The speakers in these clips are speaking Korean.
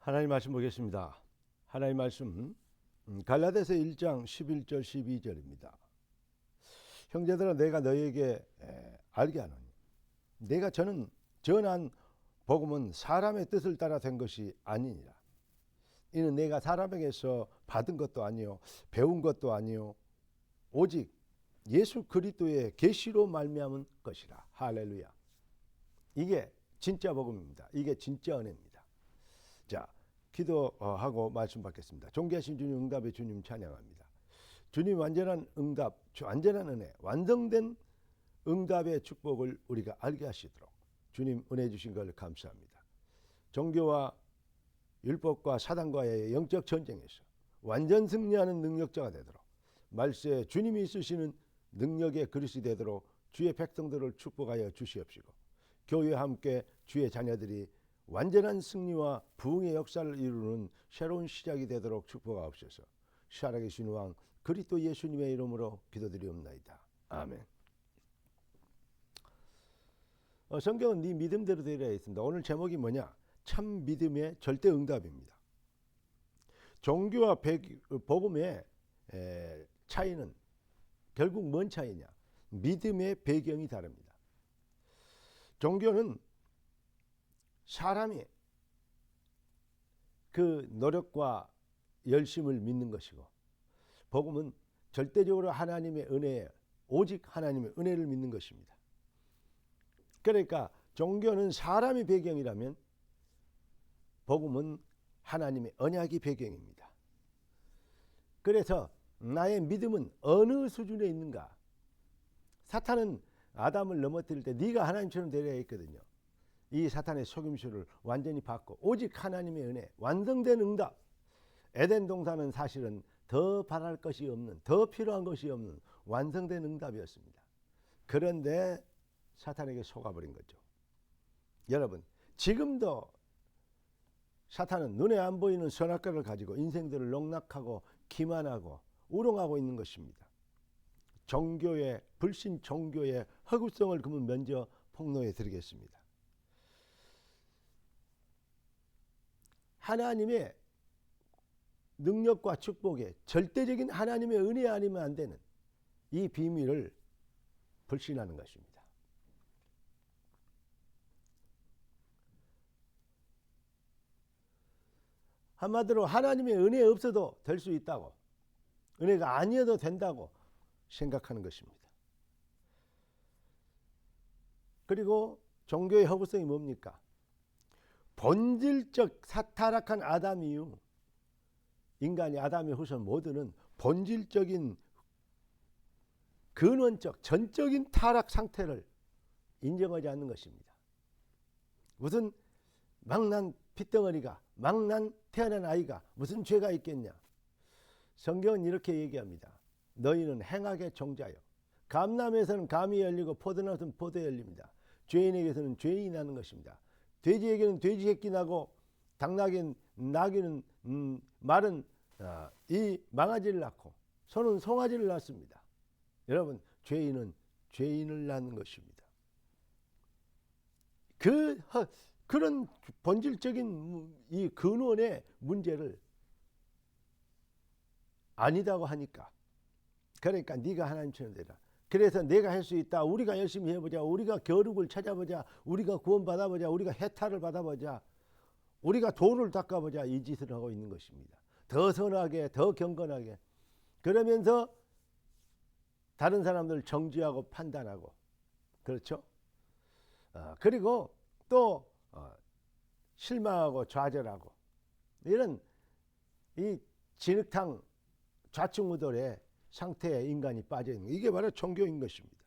하나님 말씀 보겠습니다. 하나님 말씀 갈라디아서 1장 11절 12절입니다. 형제들아 내가 너희에게 알게 하노니 내가 저는 전한 복음은 사람의 뜻을 따라 된 것이 아니니라. 이는 내가 사람에게서 받은 것도 아니요 배운 것도 아니요 오직 예수 그리스도의 계시로 말미암은 것이라. 할렐루야. 이게 진짜 복음입니다. 이게 진짜 은혜입니다. 자, 기도하고 말씀 받겠습니다. 존귀하신 주님 응답의 주님 찬양합니다. 주님 완전한 응답, 완전한 은혜, 완성된 응답의 축복을 우리가 알게 하시도록 주님 은혜 주신 걸 감사합니다. 종교와 율법과 사단과의 영적 전쟁에서 완전 승리하는 능력자가 되도록 말세에 주님이 쓰시는 능력의 그릇이 되도록 주의 백성들을 축복하여 주시옵시고 교회와 함께 주의 자녀들이 완전한 승리와 부흥의 역사를 이루는 새로운 시작이 되도록 축복하옵소서. 살아계신 왕 그리스도 예수님의 이름으로 기도드리옵나이다. 아멘. 성경은 네 믿음대로 되리라 했습니다. 오늘 제목이 뭐냐? 참 믿음의 절대 응답입니다. 종교와 복음의 차이는 결국 뭔 차이냐? 믿음의 배경이 다릅니다. 종교는 사람이 그 노력과 열심을 믿는 것이고 복음은 절대적으로 하나님의 은혜, 오직 하나님의 은혜를 믿는 것입니다. 그러니까 종교는 사람의 배경이라면 복음은 하나님의 언약이 배경입니다. 그래서 나의 믿음은 어느 수준에 있는가? 사탄은 아담을 넘어뜨릴 때 네가 하나님처럼 되려 했거든요. 이 사탄의 속임수를 완전히 받고 오직 하나님의 은혜, 완성된 응답. 에덴 동산은 사실은 더 바랄 것이 없는, 더 필요한 것이 없는 완성된 응답이었습니다. 그런데 사탄에게 속아버린 거죠. 여러분, 지금도 사탄은 눈에 안 보이는 선악과를 가지고 인생들을 농락하고 기만하고 우롱하고 있는 것입니다. 종교의 불신 종교의 허구성을 그러면 먼저 폭로해 드리겠습니다. 하나님의 능력과 축복에 절대적인 하나님의 은혜 아니면 안 되는 이 비밀을 불신하는 것입니다. 한마디로 하나님의 은혜 없어도 될 수 있다고, 은혜가 아니어도 된다고 생각하는 것입니다. 그리고 종교의 허구성이 뭡니까? 본질적 타락한 아담 이후 인간이 아담의 후손 모두는 본질적인 근원적 전적인 타락 상태를 인정하지 않는 것입니다. 무슨 망난 핏덩어리가 망난 태어난 아이가 무슨 죄가 있겠냐? 성경은 이렇게 얘기합니다. 너희는 행악의 종자요. 감람에서는 감이 열리고 포도나무에서는 포도 열립니다. 죄인에게서는 죄인이 나는 것입니다. 돼지에게는 돼지 새끼 나고 당나귀는 나귀는 말은 이 망아지를 낳고 소는 송아지를 낳습니다. 여러분, 죄인은 죄인을 낳는 것입니다. 그런 본질적인 이 근원의 문제를 아니다고 하니까, 그러니까 네가 하나님처럼 되라. 그래서 내가 할 수 있다. 우리가 열심히 해보자. 우리가 겨룩을 찾아보자. 우리가 구원 받아보자. 우리가 해탈을 받아보자. 우리가 도를 닦아보자. 이 짓을 하고 있는 것입니다. 더 선하게, 더 경건하게. 그러면서 다른 사람들 정죄하고 판단하고, 그렇죠? 그리고 또 실망하고 좌절하고, 이런 이 진흙탕 좌충우돌의 상태에 인간이 빠져 있는, 이게 바로 종교인 것입니다.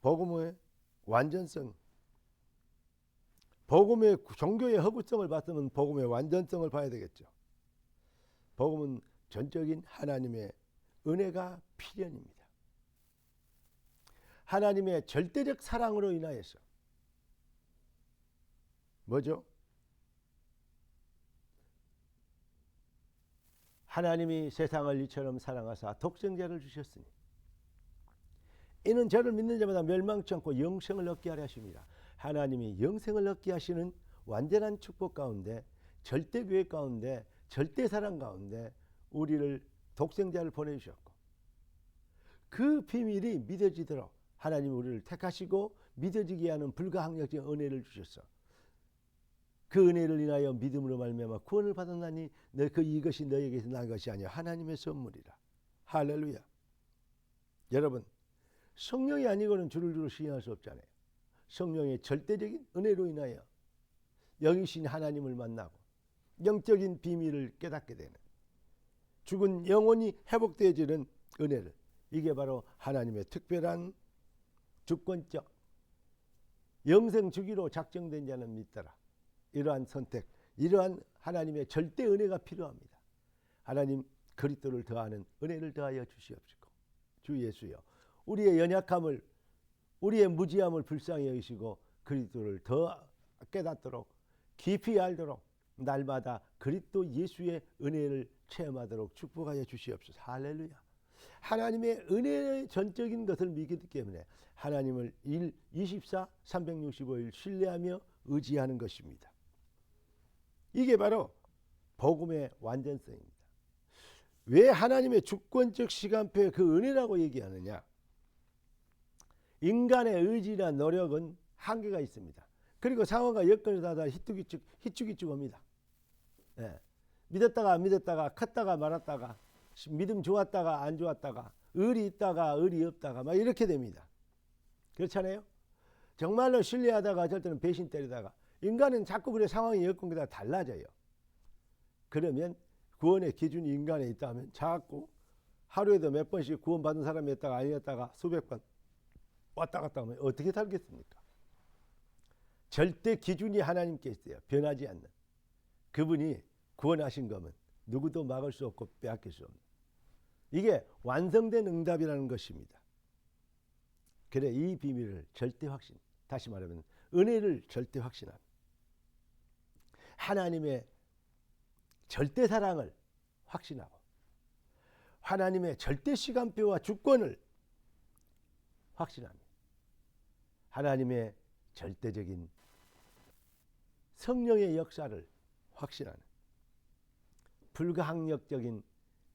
복음의 완전성, 복음의 종교의 허구성을 봤으면 복음의 완전성을 봐야 되겠죠. 복음은 전적인 하나님의 은혜가 필연입니다. 하나님의 절대적 사랑으로 인하여서 뭐죠? 하나님이 세상을 이처럼 사랑하사 독생자를 주셨으니 이는 저를 믿는 자마다 멸망치 않고 영생을 얻게 하려 하십니다. 하나님이 영생을 얻게 하시는 완전한 축복 가운데 절대 계획 가운데, 절대 사랑 가운데 우리를 독생자를 보내주셨고, 그 비밀이 믿어지도록 하나님 우리를 택하시고 믿어지게 하는 불가항력적인 은혜를 주셨어. 그 은혜를 인하여 믿음으로 말미암아 구원을 받았나니 이것이 너에게서 난 것이 아니야 하나님의 선물이라. 할렐루야. 여러분, 성령이 아니고는 주를 주로 시인할 수 없잖아요. 성령의 절대적인 은혜로 인하여 영이신 하나님을 만나고 영적인 비밀을 깨닫게 되는, 죽은 영혼이 회복되어지는 은혜를, 이게 바로 하나님의 특별한 주권적 영생 주기로 작정된 자는 믿더라. 이러한 선택, 이러한 하나님의 절대 은혜가 필요합니다. 하나님 그리스도를 더하는 은혜를 더하여 주시옵시고, 주 예수여, 우리의 연약함을, 우리의 무지함을 불쌍히 여기시고 그리스도를 더 깨닫도록, 깊이 알도록 날마다 그리스도 예수의 은혜를 체험하도록 축복하여 주시옵소서. 할렐루야. 하나님의 은혜의 전적인 것을 믿기 때문에 하나님을 24, 365일 신뢰하며 의지하는 것입니다. 이게 바로 복음의 완전성입니다. 왜 하나님의 주권적 시간표에 그 은혜라고 얘기하느냐? 인간의 의지나 노력은 한계가 있습니다. 그리고 상황과 여건에 따라 희축 옵니다. 예. 믿었다가 안 믿었다가, 컸다가 말았다가, 믿음 좋았다가 안 좋았다가, 의리 있다가 의리 없다가 막 이렇게 됩니다. 그렇잖아요? 정말로 신뢰하다가 어쩔 때는 배신 때리다가, 인간은 자꾸 그래 상황이 여건보다 달라져요. 그러면 구원의 기준이 인간에 있다면 자꾸 하루에도 몇 번씩 구원받은 사람이 있다가 아니었다가 수백 번 왔다 갔다 하면 어떻게 살겠습니까? 절대 기준이 하나님께 있어요. 변하지 않는. 그분이 구원하신 거면 누구도 막을 수 없고 빼앗길 수 없는. 이게 완성된 응답이라는 것입니다. 그래, 이 비밀을 절대 확신, 다시 말하면 은혜를 절대 확신함. 하나님의 절대 사랑을 확신하고 하나님의 절대 시간표와 주권을 확신합니다. 하나님의 절대적인 성령의 역사를 확신하는, 불가항력적인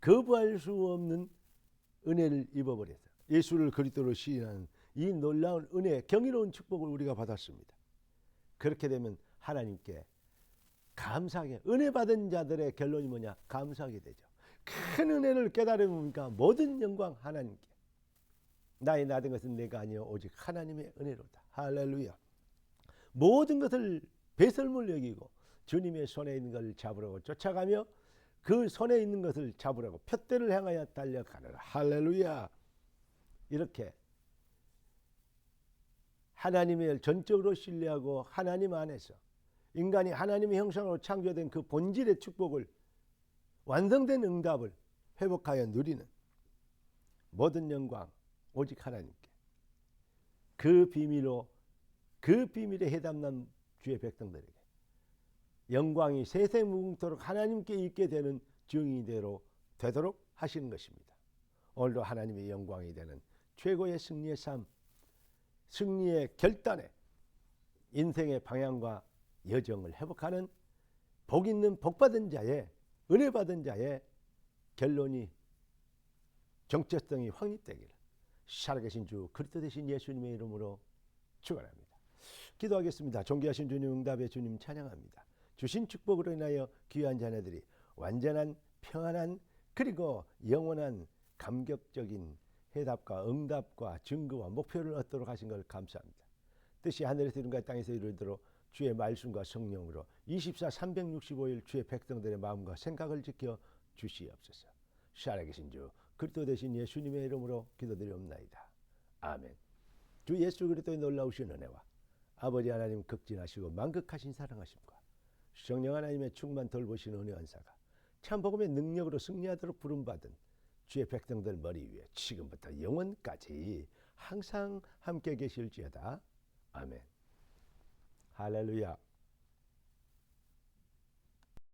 거부할 수 없는 은혜를 입어버려서 예수를 그리스도로 시인하는 이 놀라운 은혜, 경이로운 축복을 우리가 받았습니다. 그렇게 되면 하나님께 감사하게, 은혜 받은 자들의 결론이 뭐냐? 감사하게 되죠. 큰 은혜를 깨달으니까 모든 영광 하나님께. 나의 나된 것은 내가 아니요 오직 하나님의 은혜로다. 할렐루야. 모든 것을 배설물 여기고 주님의 손에 있는 것을 잡으려고 쫓아가며 그 손에 있는 것을 잡으려고 푯대를 향하여 달려가느라. 할렐루야. 이렇게 하나님을 전적으로 신뢰하고 하나님 안에서 인간이 하나님의 형상으로 창조된 그 본질의 축복을, 완성된 응답을 회복하여 누리는 모든 영광 오직 하나님께. 그 비밀로, 그 비밀에 해담난 주의 백성들에게 영광이 세세무궁토록 하나님께 있게 되는 증인대로 되도록 하시는 것입니다. 오늘도 하나님의 영광이 되는 최고의 승리의 삶, 승리의 결단에 인생의 방향과 여정을 회복하는 복 있는 복받은 자의, 은혜 받은 자의 결론이, 정체성이 확립되기를 살아계신 주 그리스도 되신 예수님의 이름으로 축원합니다. 기도하겠습니다. 존귀하신 주님, 응답의 주님 찬양합니다. 주신 축복으로 인하여 귀한 자녀들이 완전한 평안한 그리고 영원한 감격적인 해답과 응답과 증거와 목표를 얻도록 하신 걸 감사합니다. 뜻이 하늘에서 이룬 것 땅에서 이루도록 주의 말씀과 성령으로 24, 365일 주의 백성들의 마음과 생각을 지켜 주시옵소서. 살아계신 주 그리스도 되신 예수님의 이름으로 기도드리옵나이다. 아멘. 주 예수 그리스도의 놀라우신 은혜와 아버지 하나님 극진하시고 만극하신 사랑하심과 성령 하나님의 충만 돌보신 은혜 은사가 참 복음의 능력으로 승리하도록 부름받은 주의 백성들 머리 위에 지금부터 영원까지 항상 함께 계실지어다. 아멘. 할렐루야.